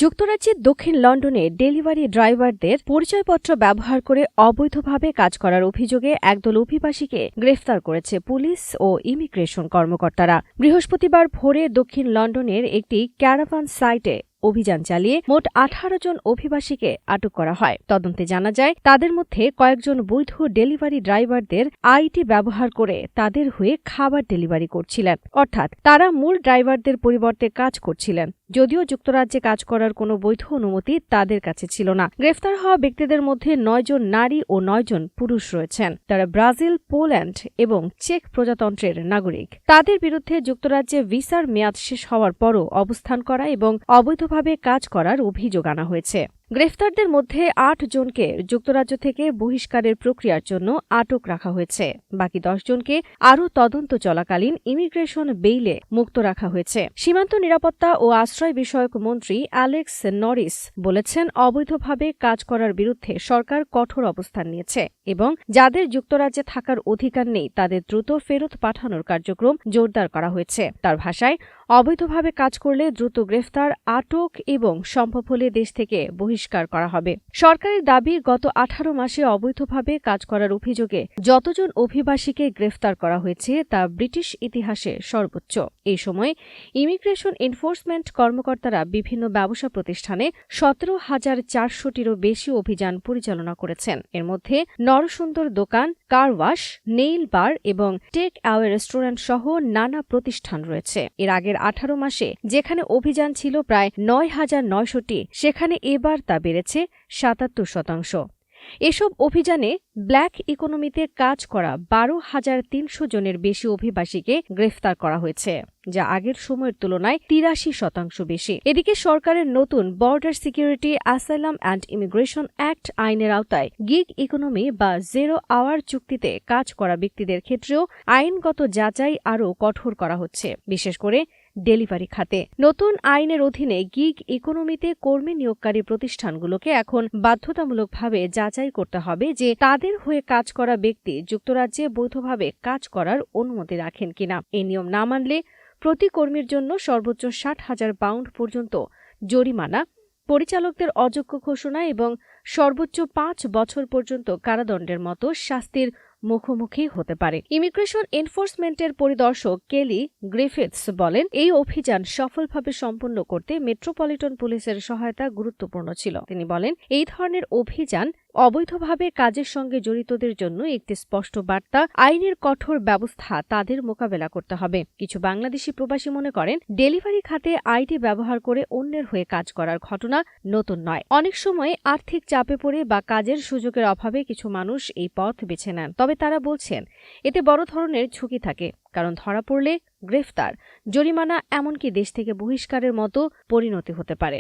যুক্তরাজ্যের দক্ষিণ লন্ডনে ডেলিভারি ড্রাইভারদের পরিচয়পত্র ব্যবহার করে অবৈধভাবে কাজ করার অভিযোগে একদল অভিবাসীকে গ্রেফতার করেছে পুলিশ ও ইমিগ্রেশন কর্মকর্তারা। বৃহস্পতিবার ভোরে দক্ষিণ লন্ডনের একটি ক্যারাভান সাইটে অভিযান চালিয়ে মোট 18 জন অভিবাসীকে আটক করা হয়। তদন্তে জানা যায়, তাদের মধ্যে কয়েকজন বৈধ ডেলিভারি ড্রাইভারদের আইডি ব্যবহার করে তাদের হয়ে খাবার ডেলিভারি করছিলেন, অর্থাৎ তারা মূল ড্রাইভারদের পরিবর্তে কাজ করছিলেন। যদিও যুক্তরাজ্যে কাজ করার কোনো বৈধ অনুমতি তাদের কাছে ছিল না। গ্রেফতার হওয়া ব্যক্তিদের মধ্যে 9 জন নারী ও 9 জন পুরুষ রয়েছেন। তারা ব্রাজিল, পোল্যান্ড এবং চেক প্রজাতন্ত্রের নাগরিক। তাদের বিরুদ্ধে যুক্তরাজ্যে ভিসার মেয়াদ শেষ হওয়ার পরও অবস্থান করা এবং অবৈধভাবে কাজ করার অভিযোগ আনা হয়েছে। গ্রেফতারদের মধ্যে 8 জনকে যুক্তরাজ্য থেকে বহিষ্কারের প্রক্রিয়ার জন্য আটক রাখা হয়েছে। বাকি 10 জনকে আরও তদন্ত চলাকালীন ইমিগ্রেশন বেইলে মুক্ত রাখা হয়েছে। সীমান্ত নিরাপত্তা ও আশ্রয় বিষয়ক মন্ত্রী অ্যালেক্স নরিস বলেছেন, অবৈধভাবে কাজ করার বিরুদ্ধে সরকার কঠোর অবস্থান নিয়েছে এবং যাদের যুক্তরাজ্যে থাকার অধিকার নেই তাদের দ্রুত ফেরত পাঠানোর কার্যক্রম জোরদার করা হয়েছে। তার ভাষায়, অবৈধভাবে কাজ করলে দ্রুত গ্রেফতার, আটক এবং সম্ভব হলে দেশ থেকে বহিষ্কার করা হবে। সরকারের দাবি, গত 18 মাসে অবৈধভাবে কাজ করার অভিযোগে যতজন অভিবাসীকে গ্রেফতার করা হয়েছে তা ব্রিটিশ ইতিহাসে সর্বোচ্চ। এই সময় ইমিগ্রেশন এনফোর্সমেন্ট কর্মকর্তারা বিভিন্ন ব্যবসা প্রতিষ্ঠানে 17,400টিরও বেশি অভিযান পরিচালনা করেছেন। এর মধ্যে নরসুন্দর দোকান, কার ওয়াশ, নেইল বার এবং টেক অ্যাওয়ে রেস্টুরেন্ট সহ নানা প্রতিষ্ঠান রয়েছে। এর আগের 18 মাসে যেখানে অভিযান ছিল প্রায় 9,900টি, সেখানে এবার তা বেড়েছে 77%। এসব অভিযানে ব্ল্যাক ইকোনমিতে কাজ করা 12,300 জনের বেশি অভিবাসীকে গ্রেফতার করা হয়েছে, যা আগের সময়ের তুলনায় 83% বেশি। এদিকে সরকারের নতুন border security, asylum and immigration act আইনের আওতায় গিগ ইকোনমি বা জিরো আওয়ার চুক্তিতে কাজ করা ব্যক্তিদের ক্ষেত্রেও আইনগত যাচাই আরও কঠোর করা হচ্ছে, বিশেষ করে ডেলিভারি খাতে। নতুন আইনের অধীনে গিগ ইকোনমিতে কর্মী নিয়োগকারী প্রতিষ্ঠানগুলোকে এখন বাধ্যতামূলকভাবে যাচাই করতে হবে যে তাদের হয়ে কাজ করা ব্যক্তি যুক্তরাজ্যে বৈধভাবে কাজ করার অনুমতি রাখেন কিনা। এই নিয়ম না মানলে প্রতি কর্মীর জন্য সর্বোচ্চ 60,000 পাউন্ড পর্যন্ত জরিমানা, পরিচালকদের অযোগ্য ঘোষণা এবং সর্বোচ্চ 5 বছর পর্যন্ত কারাদণ্ডের মতো শাস্তির মুখোমুখি হতে পারে। ইমিগ্রেশন এনফোর্সমেন্টের পরিদর্শক কেলি গ্রিফিথস বলেন, এই অভিযান সফলভাবে সম্পন্ন করতে মেট্রোপলিটন পুলিশের সহায়তা গুরুত্বপূর্ণ ছিল। তিনি বলেন, এই ধরনের অভিযান অবৈধভাবে কাজের সঙ্গে জড়িতদের জন্য একটি স্পষ্ট বার্তা, আইনের কঠোর ব্যবস্থা তাদের মোকাবেলা করতে হবে। কিছু বাংলাদেশি প্রবাসী মনে করেন, ডেলিভারি খাতে আইডি ব্যবহার করে অন্যের হয়ে কাজ করার ঘটনা নতুন নয়। অনেক সময় আর্থিক চাপে পড়ে বা কাজের সুযোগের অভাবে কিছু মানুষ এই পথ বেছে নেন। তবে তারা বলছেন, এতে বড় ধরনের ঝুঁকি থাকে, কারণ ধরা পড়লে গ্রেফতার, জরিমানা, এমনকি দেশ থেকে বহিষ্কারের মতো পরিণতি হতে পারে।